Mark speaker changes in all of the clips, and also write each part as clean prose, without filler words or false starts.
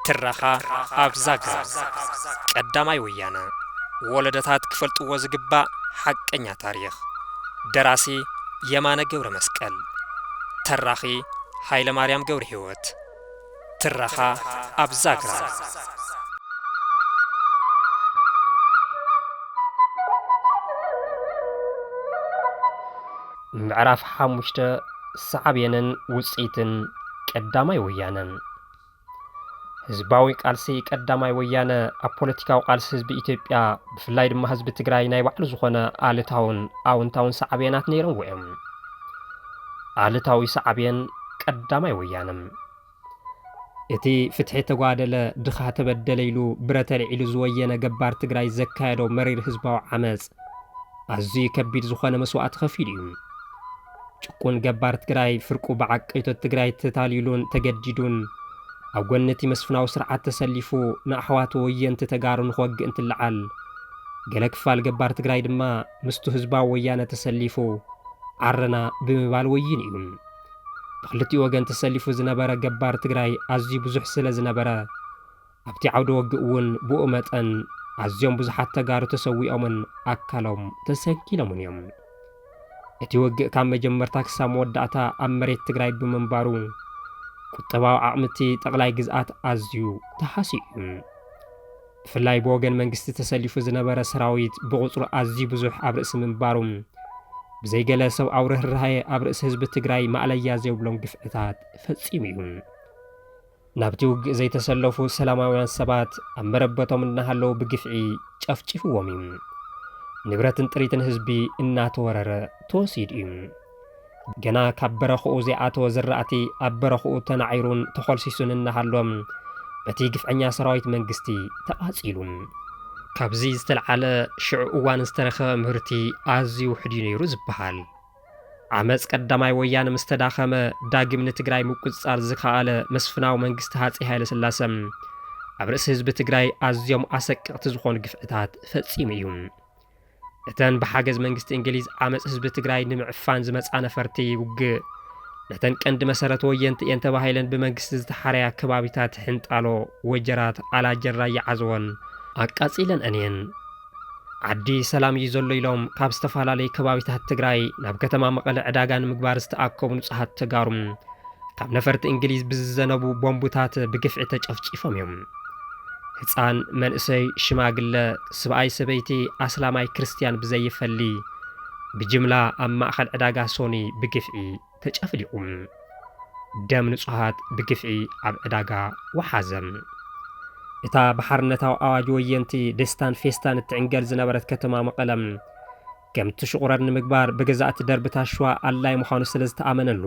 Speaker 1: ترخا أبزاقرا قداماي ويانا ولدتات كفلطو زغبا حقኛ تاريخ دراسي يمانه ገብረ መስቀል ተራኺ ኃይለ ማርያም ገብረ ሕይወት ትረኻ አብዛግራ ምዕራፍ 5 ሰዓብየንን ውጽኢትን ቀዳማይ ወያነን ህዝባዊ ቃልሲ ቀዳማይ ወያነ ኣብ ፖለቲካዊ ቃልሲ ህዝቢ ኢትዮጵያ ብፍላይ ድማ ህዝቢ ትግራይ ናይ ባዕሉ ዝኾነ ኣልታውን ኣውንታውን ሰዓብየናት ነይሮም እዮም። ኣልታዊ ሰዓብየን ቀዳማይ ወያነ እቲ ፍትሒ ተጓደለ ድኻ ተበደለ ኢሉ ብረተ ልዒሉ ዝወየነ ገባር ትግራይ ዘካየዶ መሪር ህዝባዊ ዓመፅ ኣዝዩ ከቢድ ዝኾነ መስዋዕት ከፊሉ እዩ። ጭቁን ገባር ትግራይ ፍርቁ ብዓቀይቶ ትግራይ ተታሊሉን ተገዲዱን ኣብ ጎነቲ መስፍናዊ ስርዓት ተሰሊፉ ንኣሕዋቱ ወየንቲ ተጋሩ ንኽወግእ እንትለዓል ገለ ክፋል ገባር ትግራይ ድማ ምስቱ ህዝባዊ ወያነ ተሰሊፉ ዓረና ብምባል ወይን እዩ። ብክልቲኡ ወገን ተሰሊፉ ዝነበረ ገባር ትግራይ ኣዝዩ ብዙሕ ስለ ዝነበረ ኣብቲ ዓውደ ወግእ እውን ብኡ መጠን ኣዝዮም ብዙሓት ተጋሩ ተሰዊኦምን ኣካሎም ተሰንኪሎምን እዮም። እቲ ወግእ ካብ መጀመርታ ክሳብ መወዳእታ ኣብ መሬት ትግራይ ብምንባሩ ቁጠባዊ ዓቕምቲ ጠቕላይ ግዝኣት ኣዝዩ ተሓሲኡ ብፍላይ ብወገን መንግስቲ ተሰሊፉ ዝነበረ ሰራዊት ብቁፅሩ ኣዝዩ ብዙሕ ኣብ ርእሲ ምንባሩ ብዘይገለ ሰብኣዊ ርህራሄ ኣብ ርእሲ ህዝቢ ትግራይ ማዕለያ ዘይብሎም ግፍዕታት ፈጺሙ እዩ። ናብቲ ውግእ ዘይተሰለፉ ሰላማውያን ሰባት ኣብ መረበቶም እናሃለዉ ብግፍዒ ጨፍጭፍዎም እዩ። ንብረትን ጥሪትን ህዝቢ እናተወረረ ተወሲድ እዩ። ገና ካብ በረኽኡ ዘይኣተወ ዝራእቲ ኣብ በረኽኡ ተናዒሩን ተኾልሲሱን እናሃሎም በቲ ግፍዐኛ ሰራዊት መንግስቲ ተቓጺሉ ካብዚ ዝተለዓለ ሽዑ እዋን ዝተረኸበ ምህርቲ ኣዝዩ ውሕድ ነይሩ ዝበሃል። ዓመፅ ቀዳማይ ወያነ ምስ ተዳኸመ ዳግም ንትግራይ ምቁፅጻር ዝከኣለ መስፍናዊ መንግስቲ ሃፀይ ሃይለ ስላሰ ኣብ ርእሲ ህዝቢ ትግራይ ኣዝዮም ኣሰቀቕቲ ዝኾኑ ግፍዕታት ፈጺሙ እዩ። እተን ብሓገዝ መንግስቲ እንግሊዝ ዓመፅ ህዝቢ ትግራይ ንምዕፋን ዝመፃ ነፈርቲ ውግእ ነተን ቀንዲ መሰረት ወየንቲ እየን ተባሂለን ብመንግስቲ ዝተሓረያ ከባቢታት ሕንጣሎ ወጀራት ኣላጀራ ይዓዝወን ኣቃጺለን እኔን ዓዲ ሰላም እዩ ዘሎ ኢሎም ካብ ዝተፈላለዩ ከባቢታት ትግራይ ናብ ከተማ መቐለ ዕዳጋ ንምግባር ዝተኣከቡ ንጹሃት ተጋሩም ካብ ነፈርቲ እንግሊዝ ብዝዘነቡ ቦምቡታት ብግፍዒ ተጨፍጪፎም እዮም። ህፃን መንእሰይ ሽማግለ ሰብኣይ ሰበይቲ ኣስላማይ ክርስቲያን ብዘይፈሊ ብጅምላ ኣብ ማእኸል ዕዳጋ ሶኒ ብግፍዒ ተጨፍሊቁም ደም ንጹሃት ብግፍዒ ኣብ ዕዳጋ ወሓዘም። እታ ብሓርነታዊ ኣዋጅ ወየንቲ ደስታን ፌስታን እትዕንገል ዝነበረት ከተማ መቐለም ከምቲ ሽቁረር ንምግባር ብገዛእቲ ደርብታ ሸዋ ኣድላይ ምዃኑ ስለ ዝተኣመነሉ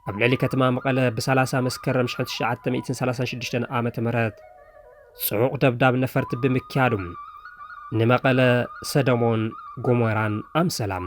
Speaker 1: ኣብ ልዕሊ ከተማ መቐለ ብ30 መስከረም 1936 ዓ.ም ጽዑቕ ደብዳብ ነፈርቲ ብምክያዱ ንመቐለ ሰደሞን ጎሞራን ኣምሰላም።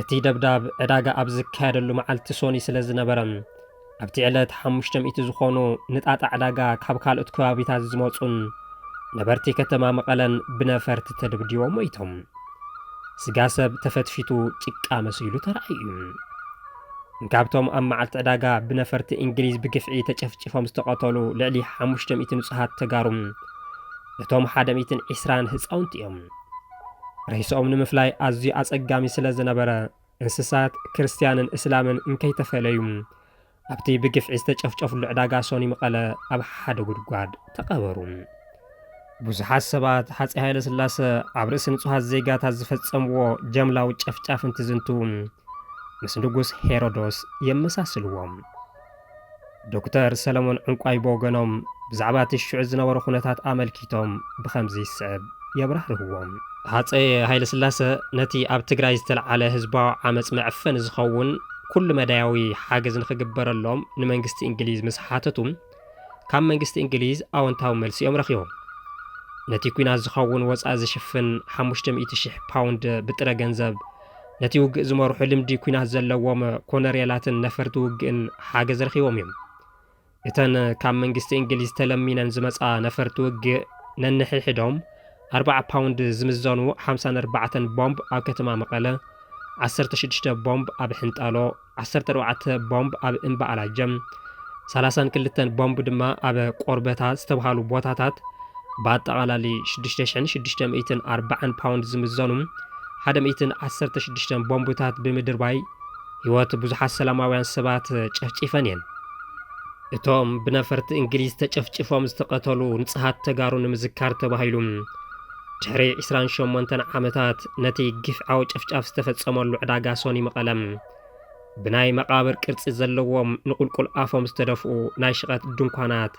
Speaker 1: እቲ ደብዳብ ዕዳጋ ኣብ ዝካየደሉ መዓልቲ ሶኒ ስለ ዝነበረ ኣብቲ ዕለት 500 ዝኾኑ ንጣጣ ዕዳጋ ካብ ካልኦት ከባቢታት ዝመፁን ነበርቲ ከተማ መቐለን ብነፈርቲ ተደብዲቦም ሞይቶም ስጋ ሰብ ተፈትፊቱ ጭቃ መሲሉ ተረኣዩ። ካብቶም ኣብ መዓልቲ ዕዳጋ ብነፈርቲ እንግሊዝ ብግፍዒ ተጨፍጭፎም ዝተቐተሉ ልዕሊ 500 ንጹሃት ተጋሩም እቶም 120 ህፃውንቲ እዮም። ርእሶም ንምፍላይ ኣዝዩ ኣጸጋሚ ስለ ዝነበረ እንስሳት ክርስቲያንን እስላምን እንከይተፈለዩ ኣብቲ ብግፍዒ ዝተጨፍጨፍሉ ዕዳጋ ሶኒ መቐለ ኣብ ሓደ ጉድጓድ ተቐበሩ። ብዙሓት ሰባት ሃፀይ ሃይለ ስላሰ ኣብ ርእሲ ንጹሃት ዜጋታት ዝፈጸምዎ ጀምላዊ ጨፍጫፍ እንትዝንቱ ምስ ንጉስ ሄሮዶስ የመሳስልዎም። ዶክተር ሰለሞን ዕንቋይ ብወገኖም ብዛዕባ ትሽዑ ዝነበሩ ኩነታት ኣመልኪቶም ብኸምዚ ይስዕብ የብራህርህዎም። ሃፀይ ሃይለ ስላሰ ነቲ ኣብ ትግራይ ዝተለዓለ ህዝባዊ ዓመፅ መዕፈኒ ዝኸውን ኩሉ መዳያዊ ሓገዝ ንኽግበረሎም ንመንግስቲ እንግሊዝ ምስ ሓተቱ ካብ መንግስቲ እንግሊዝ ኣወንታዊ መልሲ እዮም ረኺቦም። ነቲ ኩናት ዝኸውን ወፃኢ ዝሽፍን 500,000 ፓውንድ ብጥረ ገንዘብ ነቲ ውግእ ዝመርሑ ልምዲ ኩናት ዘለዎም ኮነሬላትን ነፈርቲ ውግእን ሓገዝ ረኺቦም እዮም። እተን ካብ መንግስቲ እንግሊዝ ተለሚነን ዝመፃ ነፈርቲ ውግእ ነንሕድሕዶም 40 ፓውንድ ዝምዘኑ 54 ቦምብ ኣብ ከተማ መቐለ 16 ቦምብ ኣብ ሕንጣሎ 14 ቦምብ ኣብ እምባ ኣላጀም 32 ቦምብ ድማ ኣብ ቆርበታት ዝተባሃሉ ቦታታት በአጠቃላሊ 6640 ፓውንድ ዝምዘኑ 116 ቦምብታት ብምድር ባይ ህይወት ብዙሓት ሰላማውያን ሰባት ጨፍጪፈን እየን። እቶም ብነፈርቲ እንግሊዝ ተጨፍጭፎም ዝተቐተሉ ንጽሃት ተጋሩ ንምዝካር ተባሂሉ ድሕሪ 28 ዓመታት ነቲ ግፍዓዊ ጨፍጫፍ ዝተፈጸመሉ ዕዳጋ ሶኒ መቐለም ብናይ መቃብር ቅርጺ ዘለዎም ንቁልቁል ኣፎም ዝተደፍኡ ናይ ሸቐጥ ድንኳናት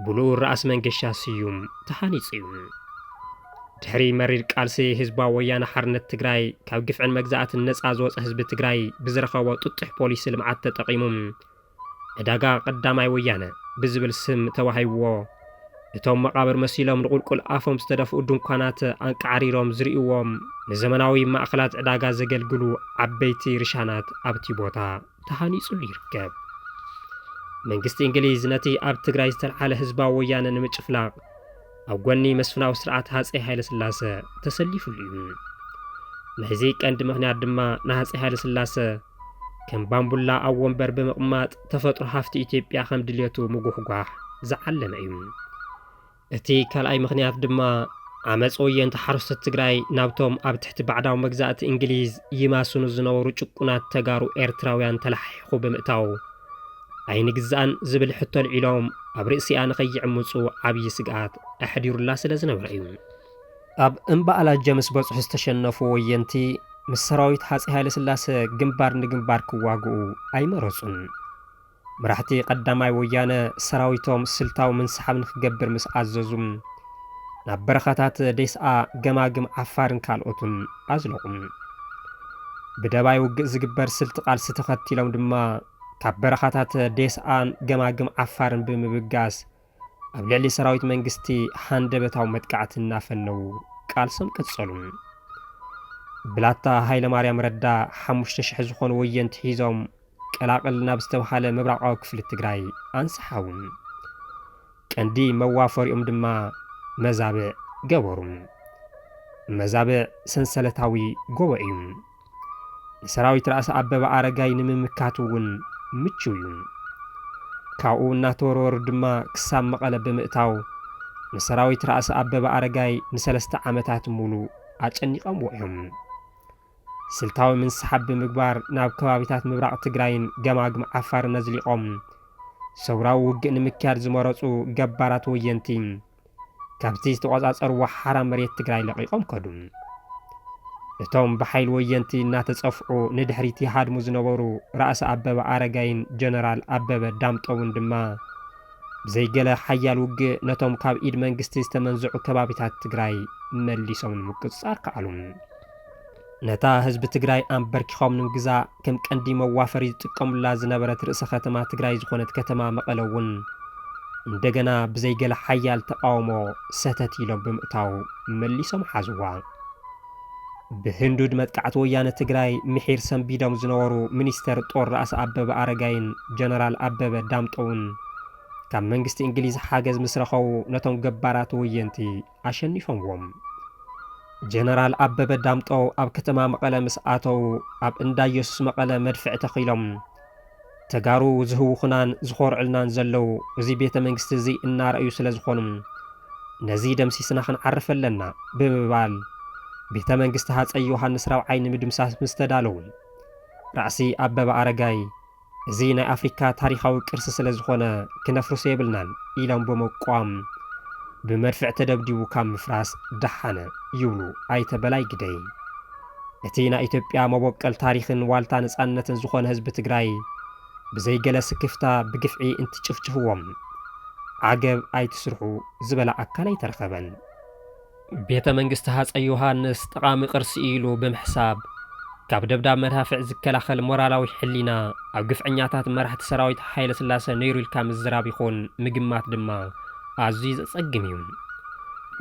Speaker 1: ብልኡር ራእሲ መንገሻ ስዩም ተሃኒጹ እዩ። ድሕሪ መሪር ቃልሲ ህዝባዊ ወያነ ሓርነት ትግራይ ካብ ግፍዕን መግዛእትን ነፃ ዝወፀ ህዝቢ ትግራይ ብዝረኸቦ ጥጡሕ ፖሊሲ ልምዓት ተጠቒሙ ዕዳጋ ቀዳማይ ወያነ ብዝብል ስም ተዋሂብዎ እቶም መቃብር መሲሎም ንቁልቁል ኣፎም ዝተደፍኡ ድንኳናት አንቃዕሪሮም ዝርእዎም ንዘመናዊ ማእኸላት ዕዳጋ ዘገልግሉ ዓበይቲ ርሻናት ኣብቲ ቦታ ተሃኒጹሉ ይርከብ። መንግስቲ እንግሊዝ ነቲ ኣብ ትግራይ ዝተልዓለ ህዝባዊ ወያነ ንምጭፍላቕ ኣብ ጎኒ መስፍናዊ ስርዓት ሃፀይ ሃይለስላሴ ተሰሊፉሉ እዩ። ናይዚ ቀንዲ ምኽንያት ድማ ንሃፀይ ሃይለስላሴ ከም ባምቡላ ኣብ ወንበር ብምቕማጥ ተፈጥሮ ሃፍቲ ኢትዮጵያ ከም ድልየቱ ምጉሕጓሕ ዝዓለመ እዩ። እቲ ካልኣይ ምኽንያት ድማ ዓመፅ ወየንቲ ሓረስቶት ትግራይ ናብቶም ኣብ ትሕቲ ባዕዳዊ መግዛእቲ እንግሊዝ ይማስኑ ዝነበሩ ጭቁናት ተጋሩ ኤርትራውያን ተላሒኹ ብምእታው ኣይንግዛእን ዝብል ሕቶ ልዒሎም ኣብ ርእሲኣ ንኸይዕምፁ ዓብዪ ስግኣት ኣሕዲሩላ ስለ ዝነበረ እዩ። ኣብ እምባኣላ ጀምስ በጽሑ ዝተሸነፉ ወየንቲ ምስ ሰራዊት ሃፀይ ሃይለስላሴ ግንባር ንግንባር ክዋግኡ ኣይመረፁን። መራሕቲ ቀዳማይ ወያነ ሰራዊቶም ስልታዊ ምንስሓብ ንክገብር ምስ ኣዘዙም ናብ በረኻታት ደስኣ ገማግም ዓፋርን ካልኦትን ኣዝለቑም። ብደባይ ውግእ ዝግበር ስልቲ ቃልሲ ተኸቲሎም ድማ ካብ በረኻታት ደስኣን ገማግም ዓፋርን ብምብጋስ ኣብ ልዕሊ ሰራዊት መንግስቲ ሃንደበታዊ መጥቃዕቲ እናፈነው ቃልሶም ቀጸሉ። ብላታ ሃይለማርያም ረዳ 5000 ዝኾኑ ወየንቲ ሒዞም ቀላቅል ናብ ዝተባሃለ ምብራቃዊ ክፍሊ ትግራይ ኣንሰሓው። ቀንዲ መዋፈሪኦም ድማ መዛብዕ ገበሩ። መዛብዕ ሰንሰለታዊ ጎቦ እዩ። ንሰራዊት ራእሲ ኣበበ ኣረጋይ ንምምካት እውን ምችው እዩ። ካብኡ እናተወርወሩ ድማ ክሳብ መቐለ ብምእታው ንሰራዊት ራእሲ ኣበበ ኣረጋይ ን3 ዓመታት ሙሉ ኣጨኒቖምዎ እዮም። ስልታዊ ምንስሓብ ብምግባር ናብ ከባቢታት ምብራቕ ትግራይን ገማግም ዓፋርን ኣዝሊቖም ሰውራዊ ውግእ ንምክያድ ዝመረፁ ገባራት ወየንቲ ካብቲ ዝተቆጻጸርዎ ሓራ መሬት ትግራይ ለቒቖም ከዱ። እቶም ብሓይሊ ወየንቲ እናተጸፍዑ ንድሕሪት ይሃድሙ ዝነበሩ ራእሲ ኣበበ ኣረጋይን ጀነራል ኣበበ ዳምጠውን ድማ ብዘይገለ ሓያል ውግእ ነቶም ካብ ኢድ መንግስቲ ዝተመንዝዑ ከባቢታት ትግራይ መሊሶም ንምቁፅጻር ከኣሉ። ነታ ህዝቢ ትግራይ ኣንበርኪኾም ንምግዛእ ከም ቀንዲ መዋፈሪ ዝጥቀሙላ ዝነበረት ርእሰ ከተማ ትግራይ ዝኾነት ከተማ መቐለ እውን እንደገና ብዘይገለ ሓያል ተቃውሞ ሰተት ኢሎም ብምእታው መሊሶም ሓዝዋ። ብህንዱድ መጥቃዕቲ ወያነ ትግራይ ምሒር ሰንቢዶም ዝነበሩ ሚኒስተር ጦር ራእሲ ኣበበ ኣረጋይን ጀነራል ኣበበ ዳምጠውን ካብ መንግስቲ እንግሊዝ ሓገዝ ምስ ረኸቡ ነቶም ገባራት ወየንቲ ኣሸኒፎምዎም። ጀነራል ኣበበ ዳምጦ ኣብ ከተማ መቐለ ምስ ኣተው ኣብ እንዳ ኢየሱስ መቐለ መድፍዕ ተኺሎም ተጋሩ ዝህቡ ኹናን ዝኾርዕልናን ዘለው እዚ ቤተ መንግስቲ እዚ እናረእዩ ስለ ዝኾኑ ነዚ ደምሲስና ክንዓርፍ ኣለና ብምባል ቤተ መንግስቲ ሃፀይ ዮሃንስ ራብዓይ ንምድምሳስ ምስ ተዳለዉ ራእሲ ኣበበ ኣረጋይ እዚ ናይ ኣፍሪካ ታሪኻዊ ቅርሲ ስለ ዝኾነ ክነፍርሶ የብልናን ኢሎም ብምቋም ብመድፍዕ ተደብዲቡ ካብ ምፍራስ ደሓነ ይብሉ ኣይተ በላይ ግደይ። እቲ ናይ ኢትዮጵያ መቦቀል ታሪኽን ዋልታ ነፃነትን ዝኾነ ህዝቢ ትግራይ ብዘይገለ ስክፍታ ብግፍዒ እንትጭፍጭፍዎም ዓገብ ኣይትስርሑ ዝበላ ኣካል ኣይተረኸበን። ቤተ መንግስቲ ሃፀይ ዮሃንስ ጠቓሚ ቅርሲ ኢሉ ብምሕሳብ ካብ ደብዳብ መድሃፍዕ ዝከላኸል ሞራላዊ ሕሊና ኣብ ግፍዐኛታት መራሕቲ ሰራዊት ሃይለ ስላሴ ነይሩ ኢልካ ምዝራብ ይኹን ምግማት ድማ ኣዝዩ ዘጸግም እዩ።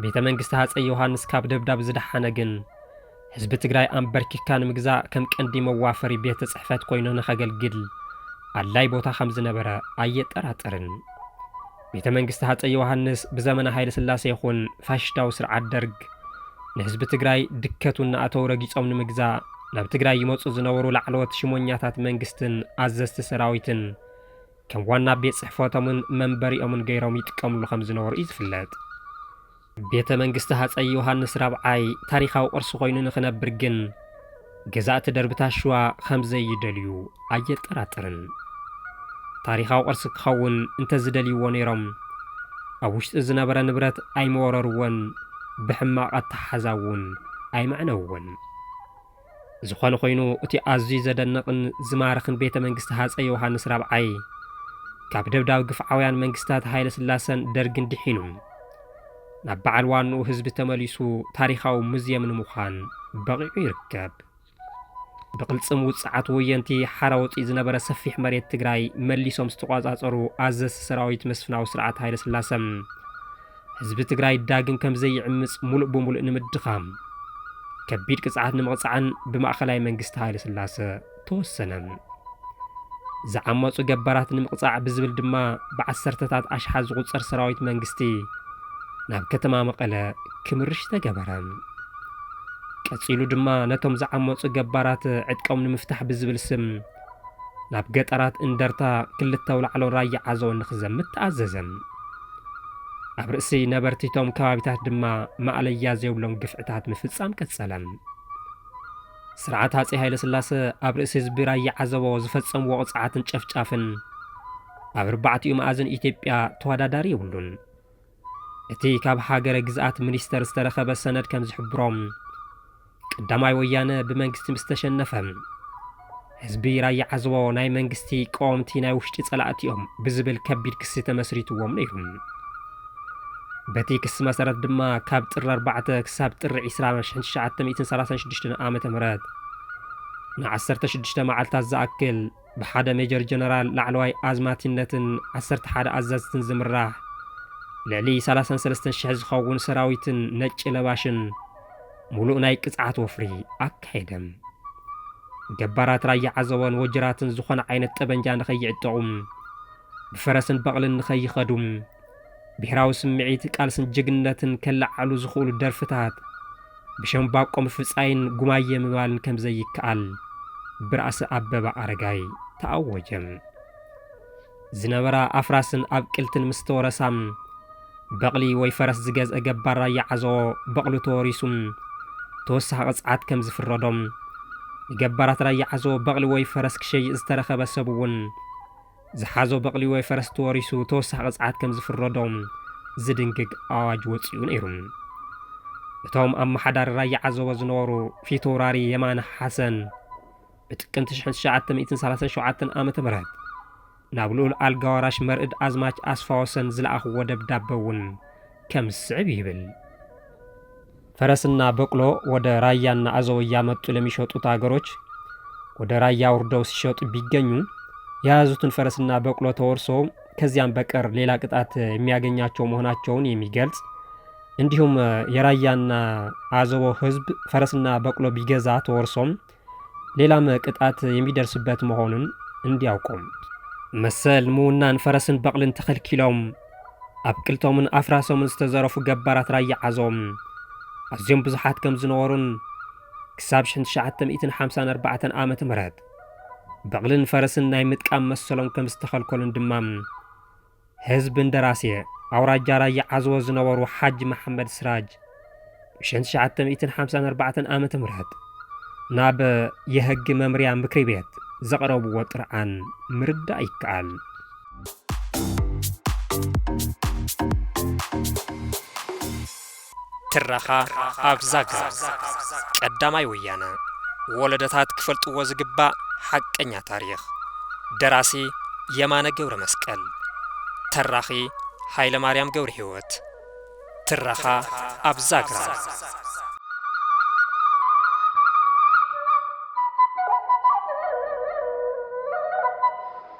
Speaker 1: ቤተ መንግስቲ ሃፀይ ዮሃንስ ካብ ደብዳብ ዝደሓነ ግን ህዝቢ ትግራይ ኣንበርኪካ ንምግዛእ ከም ቀንዲ መዋፈሪ ቤተ ጽሕፈት ኮይኑ ንኸገልግል ኣድላይ ቦታ ከም ዝነበረ ኣየጠራጠርን። ቤተ መንግስቲ ሃፀይ ዮሃንስ ብዘመነ ሃይለ ስላሴ ይኹን ፋሽስታዊ ስርዓት ደርግ ንህዝቢ ትግራይ ድከቱን እናኣተው ረጊጾም ንምግዛእ ናብ ትግራይ ይመፁ ዝነበሩ ላዕለዎት ሽሞኛታት መንግስትን ኣዘዝቲ ሰራዊትን ከም ዋና ቤት ጽሕፈቶምን መንበሪኦምን ገይሮም ይጥቀምሉ ከም ዝነበሩ እዩ ዝፍለጥ። ቤተ መንግስቲ ሃፀይ ዮሃንስ ራብዓይ ታሪኻዊ ቅርሲ ኮይኑ ንኽነብር ግን ገዛእቲ ደርብታት ሸዋ ከምዘይደልዩ ኣየጠራጥርን። ታሪኻዊ ቅርሲ ክኸውን እንተዝደልይዎ ነይሮም ኣብ ውሽጢ ዝነበረ ንብረት ኣይመወረርዎን፣ ብሕማቕ ኣተሓሓዛ እውን ኣይመዕነውዎን። ዝኾነ ኮይኑ እቲ ኣዝዩ ዘደንቕን ዝማርኽን ቤተ መንግስቲ ሃፀይ ዮሃንስ ራብዓይ ካብ ደብዳብ ግፍዓውያን መንግስታት ሃይለ ስላሰን ደርግን ድሒኑ ናብ በዓል ዋንኡ ህዝቢ ተመሊሱ ታሪኻዊ ሙዝየም ንምዃን በቂዑ ይርከብ። ብቕልጽም ውፅዓት ወየንቲ ሓራወፂ ዝነበረ ሰፊሕ መሬት ትግራይ መሊሶም ዝተቋጻጸሩ ኣዘዝቲ ሰራዊት መስፍናዊ ስርዓት ሃይለ ስላሰም ህዝቢ ትግራይ ዳግም ከም ዘይዕምፅ ሙሉእ ብምሉእ ንምድኻም ከቢድ ቅፅዓት ንምቕፃዕን ብማእኸላይ መንግስቲ ሃይለ ስላሰ ተወሰነ። ዝዓመፁ ገባራት ንምቕፃዕ ብዝብል ድማ ብዓሰርተታት ኣሽሓት ዝቝፀር ሰራዊት መንግስቲ ናብ ከተማ መቐለ ክምርሽ ተገበረ። ቀፂሉ ድማ ነቶም ዝዓመፁ ገባራት ዕጥቆም ንምፍታሕ ብዝብል ስም ናብ ገጠራት እንደርታ ክልተ ውላዕሎ ራያ ዓዘቦ ንኽዘምት ተኣዘዘ። ኣብ ርእሲ ነበርቲቶም ከባቢታት ድማ ማእለያ ዘይብሎም ግፍዕታት ምፍጻም ቀጸለ። ስርዓት ሃፀይ ሃይለ ስላሰ ኣብ ርእሲ ህዝቢ ራያ ዓዘቦ ዝፈጸምዎ ቅፅዓትን ጨፍጫፍን ኣብ ኣርባዕቲኡ ማእዘን ኢትዮጵያ ተወዳዳሪ የብሉን። እቲ ካብ ሃገረ ግዝኣት ሚኒስተር ዝተረኸበ ሰነድ ከም ዝሕብሮም ቀዳማይ ወያነ ብመንግስቲ ምስ ተሸነፈ ህዝቢ ራያ ዓዘቦ ናይ መንግስቲ ቀወምቲ ናይ ውሽጢ ጸላእቲ እዮም ብዝብል ከቢድ ክሲ ተመስሪትዎም ነይሩ። በቲ ክሲ መሰረት ድማ ካብ ጥሪ 4 ክሳብ ጥሪ 20 1936 ዓ.ም ን16 መዓልታት ዝኣክል ብሓደ ሜጀር ጀነራል ላዕለዋይ ኣዝማቲነትን 11 ኣዛዝትን ዝምራሕ ልዕሊ 33,000 ዝኸውን ሰራዊትን ነጭ ለባሽን ሙሉእ ናይ ቅፅዓት ወፍሪ ኣካየደ። ገባራት ራያ ዓዘቦን ወጅራትን ዝኾነ ዓይነት ጠበንጃ ንኸይዕጠቑም ብፈረስን በቕልን ንኸይኸዱ ብሕራዊ ስምዒት ቃልስን ጅግንነትን ከላዓሉ ዝኽእሉ ደርፍታት ብሸምባቆ ምፍጻይን ጉማየ ምባልን ከም ዘይከኣል ብራእሲ ኣበበ ኣረጋይ ተኣወጀ። ዝነበራ ኣፍራስን ኣብቅልትን ምስ ተወረሳም በቕሊ ወይ ፈረስ ዝገዝአ ገባር ራያ ዓዘቦ በቕሉ ተወሪሱም ተወሳኺ ቅፅዓት ከም ዝፍረዶም ንገባራት ራያ ዓዘቦ በቕሊ ወይ ፈረስ ክሸይእ ዝተረኸበ ሰብ እውን ዝሓዞ በቕሊ ወይ ፈረስ ተወሪሱ ተወሳኺ ቅፅዓት ከም ዝፍረዶም ዝድንግግ ኣዋጅ ወፂኡ ነይሩ። እቶም ኣመሓዳሪ ራያ ዓዘቦ ዝነበሩ ፊታውራሪ የማነ ሓሰን ብጥቅምቲ 1937 ዓ.ም ናብ ልኡል ኣልጋ ወራሽ መርዕድ ኣዝማች ኣስፋ ወሰን ዝለኣኽዎ ደብዳቤ እውን ከም ዝስዕብ ይብል። ፈረስና በቅሎ ወደ ራያና አዘቦ እያመጡ ለሚሸጡት አገሮች ወደ ራያ ወርደው ሲሸጡ ቢገኙ የያዙትን ፈረስና በቅሎ ተወርሰው ከዚያም በቀር ሌላ ቅጣት የሚያገኛቸው መሆናቸውን የሚገልጽ እንዲሁም የራያና አዘቦ ህዝብ ፈረስና በቅሎ ቢገዛ ተወርሶም ሌላም ቅጣት የሚደርስበት መሆኑን እንዲያውቁም መሰል ሙናን ፈረስን በቅልን ተኸልኪሎም አብቅልቶምን አፍራሶምን ዝተዘረፉ ገባራት ራያ ዓዞም አዝዮም ብዙሓት ከም ዝነበሩን ክሳብ 1954 ዓመተ ምህረት በቅልን ፈረስን ናይ ምጥቃም መሰሎም ከም ዝተኸልከሉን ድማ ህዝብ እንደራሴ አውራጃ ራያ ዓዝቦ ዝነበሩ ሓጅ መሐመድ ስራጅ 1954 ዓመተ ምህረት ናብ የህግ መምሪያ ምክሪ ቤት ዘቀረብዎ ጥርዓን ምርዳእ ይከኣል። ትረኻ ኣብ ዛግራ ቀዳማይ ወያነ ወለደታት ክፈልጥዎ ዝግባእ ሓቀኛ ታሪኽ ደራሲ የማነ ገብረ መስቀል ተራኺ ሃይለ ማርያም ገብረ ሕይወት ትረኻ ኣብ ዛግራ